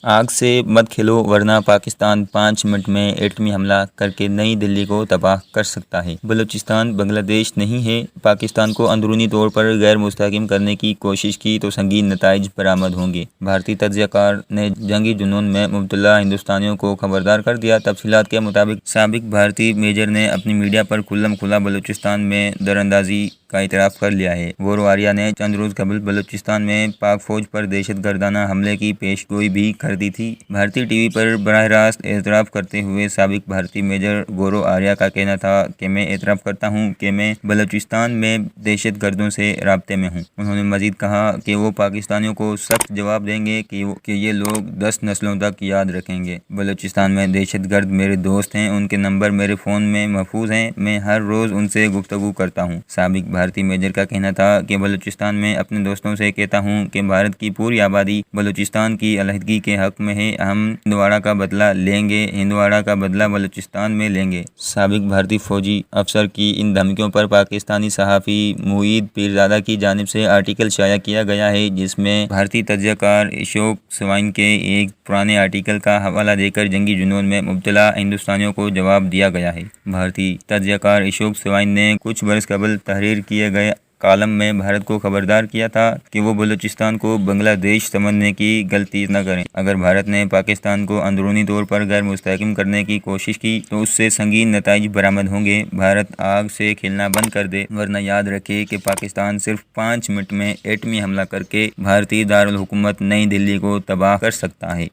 آگ سے مت کھلو ورنہ پاکستان 5 منٹ میں ایٹمی حملہ کر کے نئی دہلی کو تباہ کر سکتا ہے۔ بلوچستان بنگلہ دیش نہیں ہے۔ پاکستان کو اندرونی طور پر غیر مستحکم کرنے کی کوشش کی تو سنگین نتائج برآمد ہوں گے۔ بھارتی تجزیہ کار نے جنگی جنون میں مبتلا ہندوستانیوں کو خبردار کر دیا۔ تفصیلات کے مطابق سابق بھارتی میجر نے اپنی میڈیا پر کھلم کھلا بلوچستان میں دراندازی کا اعتراف کر لیا ہے۔ گورو آریہ نے چند روز قبل بلوچستان میں پاک فوج پر دہشت گردانہ حملے کی پیش گوئی بھی کر دی تھی۔ بھارتی ٹی وی پر براہ راست اعتراف کرتے ہوئے سابق بھارتی میجر گورو آریہ کا کہنا تھا کہ میں اعتراف کرتا ہوں کہ میں بلوچستان میں دہشت گردوں سے رابطے میں ہوں۔ انہوں نے مزید کہا کہ وہ پاکستانیوں کو سخت جواب دیں گے کہ یہ لوگ 10 نسلوں تک یاد رکھیں گے۔ بلوچستان میں دہشت گرد میرے دوست ہیں، ان کے نمبر میرے فون میں محفوظ ہیں، میں ہر روز ان سے گفتگو کرتا ہوں۔ سابق بھارتی میجر کا کہنا تھا کہ بلوچستان میں اپنے دوستوں سے کہتا ہوں کہ بھارت کی پوری آبادی بلوچستان کی علیحدگی کے حق میں ہے، ہم ہندواڑہ کا بدلہ لیں گے، ہندواڑہ کا بدلہ بلوچستان میں لیں گے۔ سابق بھارتی فوجی افسر کی ان دھمکیوں پر پاکستانی صحافی معید پیرزادہ کی جانب سے آرٹیکل شائع کیا گیا ہے، جس میں بھارتی تجزیہ کار اشوک سوائن کے ایک پرانے آرٹیکل کا حوالہ دے کر جنگی جنون میں مبتلا ہندوستانیوں کو جواب دیا گیا ہے۔ بھارتی تجزیہ کار اشوک سوائن نے کچھ برس قبل تحریر کیے گئے کالم میں بھارت کو خبردار کیا تھا کہ وہ بلوچستان کو بنگلہ دیش سمجھنے کی غلطی نہ کریں۔ اگر بھارت نے پاکستان کو اندرونی طور پر غیر مستحکم کرنے کی کوشش کی تو اس سے سنگین نتائج برآمد ہوں گے۔ بھارت آگ سے کھیلنا بند کر دے، ورنہ یاد رکھے کہ پاکستان صرف 5 منٹ میں ایٹمی حملہ کر کے بھارتی دارالحکومت نئی دہلی کو تباہ کر سکتا ہے۔